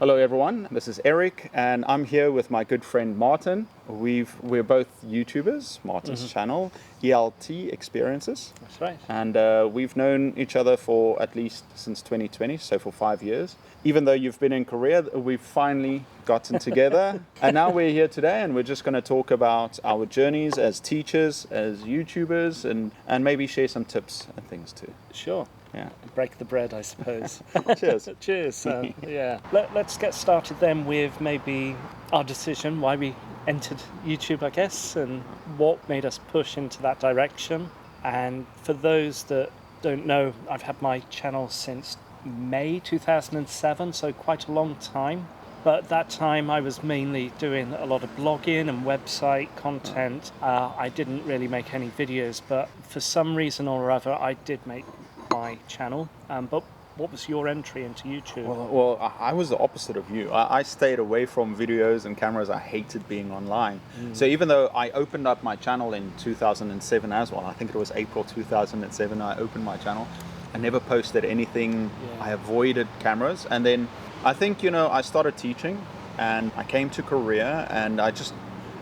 Hello everyone, this is Eric and I'm here with my good friend Martin. We're both YouTubers, Martin's channel, ELT Experiences. That's right. And we've known each other for at least since 2020, so for 5 years. Even though you've been in Korea, we've finally gotten together. And now we're here today and we're just going to talk about our journeys as teachers, as YouTubers, and maybe share some tips and things too. Sure. Yeah. Break the bread, I suppose. Cheers. Cheers. Yeah. Let's get started then with maybe our decision, why we entered YouTube, I guess, and what made us push into that direction. And for those that don't know, I've had my channel since May 2007, so quite a long time. But at that time, I was mainly doing a lot of blogging and website content. I didn't really make any videos, but for some reason or other, I did make my channel. But what was your entry into YouTube? Well, I was the opposite of you. I stayed away from videos and cameras. I hated being online. So even though I opened up my channel in 2007 as well, I think it was April 2007, I opened my channel. I never posted anything. Yeah. I avoided cameras. And then I think, I started teaching and I came to Korea and it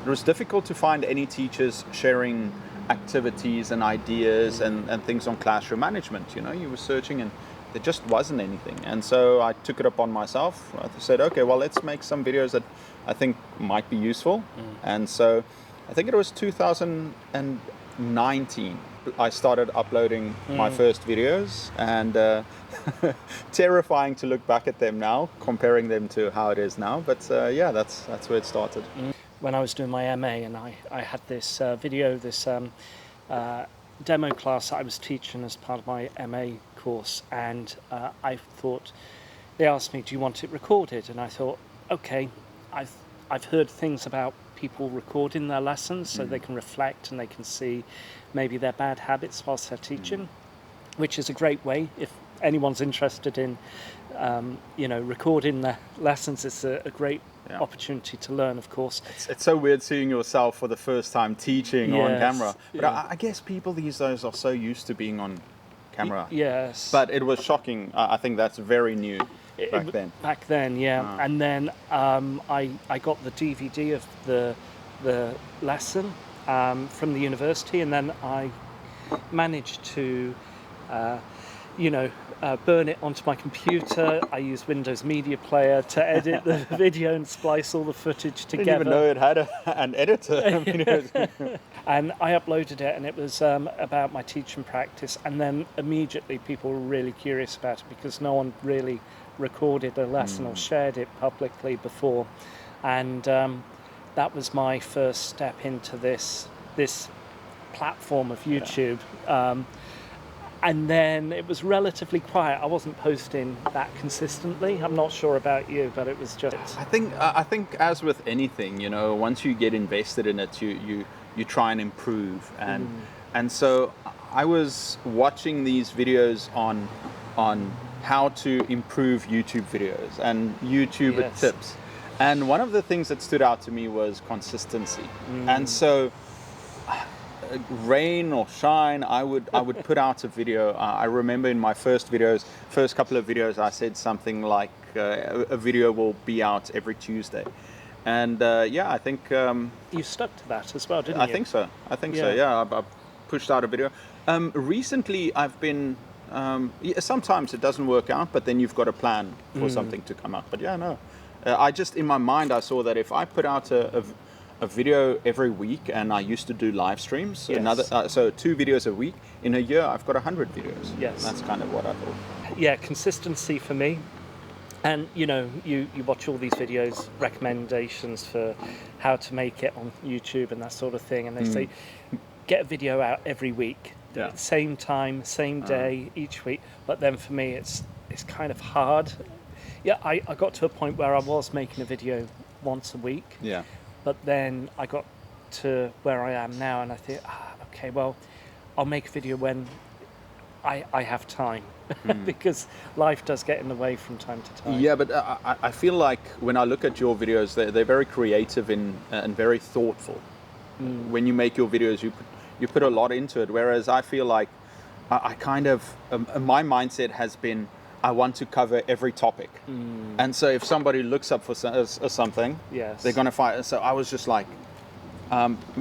was difficult to find any teachers sharing activities and ideas and things on classroom management. You were searching and there just wasn't anything. And so I took it upon myself. I said, okay, well, let's make some videos that I think might be useful. And so I think it was 2019 I started uploading my first videos, and terrifying to look back at them now, comparing them to how it is now. But yeah, that's where it started. When I was doing my MA and I had this video, this demo class that I was teaching as part of my MA course, and I thought, they asked me, do you want it recorded? And I thought, okay, I've heard things about people recording their lessons so they can reflect and they can see maybe their bad habits whilst they're teaching, which is a great way if anyone's interested in recording their lessons. It's a great opportunity to learn, of course. It's so weird seeing yourself for the first time teaching on camera. But yeah. I guess people these days are so used to being on camera. Yes. But it was shocking. I think that's very new back then. Back then, yeah. And then I got the DVD of the lesson from the university, and then I managed to burn it onto my computer. I used Windows Media Player to edit the video and splice all the footage together. I didn't even know it had an editor. And I uploaded it, and it was about my teaching practice. And then immediately people were really curious about it because no one really recorded a lesson or shared it publicly before. And that was my first step into this platform of YouTube. And then it was relatively quiet. I wasn't posting that consistently. I'm not sure about you, but it was just... I think as with anything, once you get invested in it, you try and improve. And so I was watching these videos on how to improve YouTube videos and YouTuber tips. And one of the things that stood out to me was consistency. And so rain or shine, I would put out a video. I remember in my first couple of videos, I said something like a video will be out every Tuesday. And I think you stuck to that as well, didn't you? I think so. Yeah, I pushed out a video. Recently, I've been sometimes it doesn't work out, but then you've got a plan for something to come up. But I just in my mind I saw that if I put out a video every week, and I used to do live streams, so 2 videos a week, in a year I've got 100 videos. Yes. That's kind of what I thought. Yeah, consistency for me. And you watch all these videos, recommendations for how to make it on YouTube and that sort of thing, and they say get a video out every week, same time, same day, each week. But then for me it's kind of hard. I got to a point where I was making a video once a week. Yeah. But then I got to where I am now, and I think, okay, well, I'll make a video when I have time, because life does get in the way from time to time. Yeah, but I feel like when I look at your videos, they're very creative and very thoughtful. When you make your videos, you put a lot into it, whereas I feel like I kind of, my mindset has been, I want to cover every topic. And so if somebody looks up for something, Yes. they're going to find. So I was just like,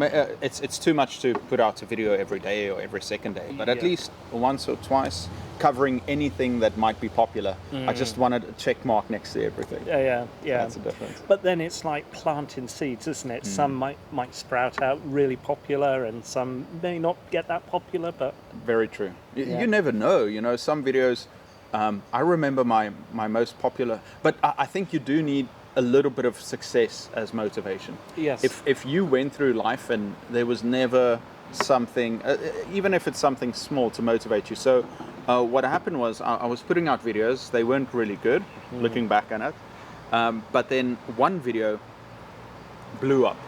it's too much to put out a video every day or every second day, but at Yeah. least once or twice covering anything that might be popular. I just wanted a check mark next to everything. Yeah. That's the difference. But then it's like planting seeds, isn't it? Some might sprout out really popular, and some may not get that popular. But Very true. Yeah. You never know. You know, some videos. I remember my most popular, but I think you do need a little bit of success as motivation. yes, If you went through life and there was never something, even if it's something small, to motivate you. So what happened was I was putting out videos. They weren't really good, looking back on it. But then one video blew up,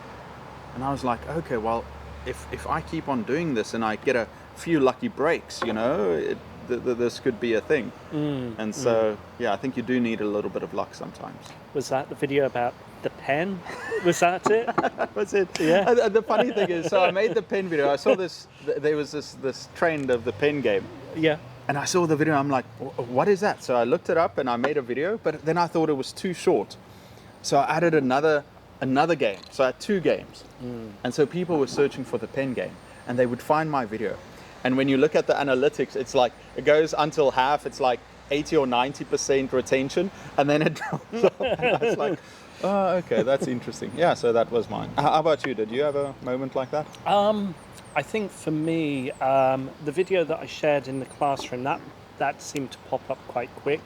and I was like, okay, well, if I keep on doing this and I get a few lucky breaks, you know, this could be a thing. And so, yeah, I think you do need a little bit of luck sometimes. was that the video about the pen? Was that it? That's it. Yeah. And the funny thing is, so I made the pen video. I saw this. There was this trend of the pen game, Yeah. and I saw the video. I'm like, what is that? So I looked it up and I made a video. But then I thought it was too short, so I added another game. So I had 2 games, and so people were searching for the pen game, and they would find my video. And when you look at the analytics, it's like it goes until half. It's like 80 or 90% retention, and then it drops off. And I was like, oh, okay, that's interesting. Yeah, so that was mine. How about you? Did you have a moment like that? I think for me, the video that I shared in the classroom, that seemed to pop up quite quick.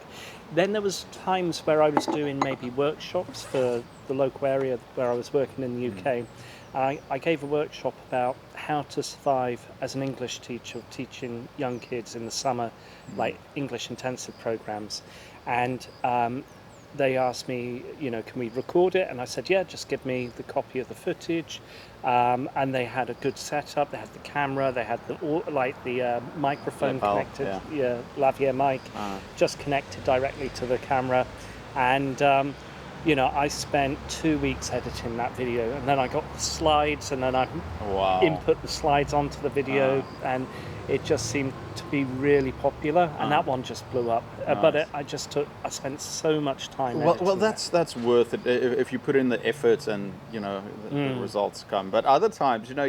Then there was times where I was doing maybe workshops for the local area where I was working in the UK. I gave a workshop about how to survive as an English teacher, teaching young kids in the summer, like English intensive programs. And they asked me, you know, can we record it? And I said, yeah, just give me the copy of the footage. And they had a good setup. They had the camera. They had the microphone Lapel, connected, lavalier mic, just connected directly to the camera. And you know, I spent 2 weeks editing that video, and then I got the slides, and then I Wow. input the slides onto the video, and it just seemed to be really popular, and that one just blew up. But I spent so much time. Well, editing that's worth it if you put in the effort and you know the results come. But other times, you know,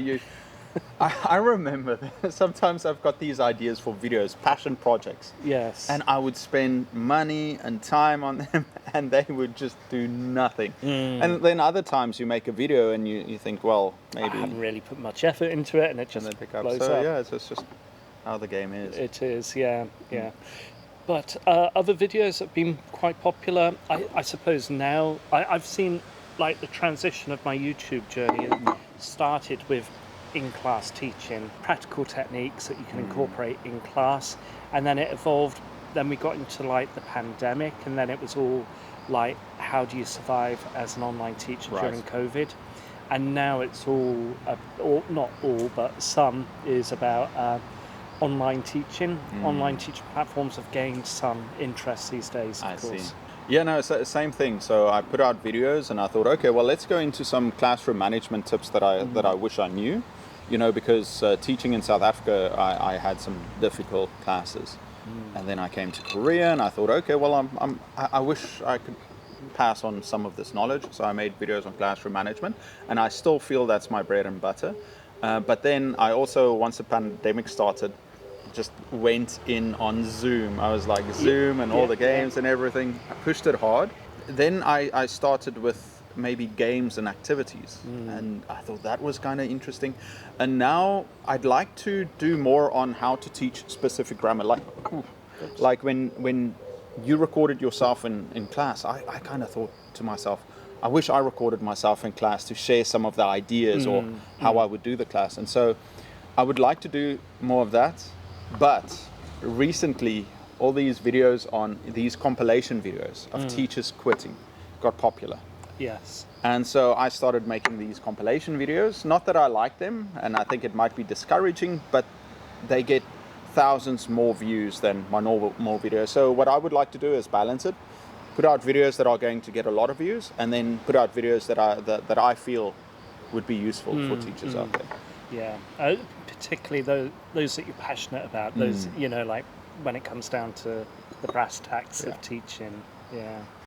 I remember sometimes I've got these ideas for videos, passion projects, that. Yes. and I would spend money and time on them, and they would just do nothing. And then other times you make a video and you think, well, I maybe, haven't really put much effort into it, and it and just then pick up. blows So up. yeah, it's just how the game is. It is, yeah. But other videos have been quite popular. I suppose now I've seen like the transition of my YouTube journey. It started with in-class teaching, practical techniques that you can incorporate in class, and then it evolved. Then we got into like the pandemic, and then it was all like, how do you survive as an online teacher during COVID? And now it's all, not all, but some is about online teaching. Online teaching platforms have gained some interest these days, of course. See. Yeah, no, it's the same thing. So I put out videos and I thought, okay, well, let's go into some classroom management tips that I wish I knew, you know, because teaching in South Africa, I had some difficult classes. And then I came to Korea and I thought, okay, well, I wish I could pass on some of this knowledge. So I made videos on classroom management, and I still feel that's my bread and butter. But then I also, once the pandemic started, just went in on Zoom. I was like Zoom and all the games and everything. I pushed it hard. Then I started with maybe games and activities, and I thought that was kind of interesting. And now I'd like to do more on how to teach specific grammar, like when you recorded yourself in class. I kind of thought to myself, I wish I recorded myself in class to share some of the ideas or how I would do the class. And so I would like to do more of that. But recently, all these videos on these compilation videos of teachers quitting got popular. Yes. And so I started making these compilation videos. Not that I like them, and I think it might be discouraging, but they get thousands more views than my normal videos. So what I would like to do is balance it. Put out videos that are going to get a lot of views, and then put out videos that I feel would be useful for teachers out there. Yeah, particularly those that you're passionate about. Those, you know, like when it comes down to the brass tacks Yeah. of teaching. Yeah.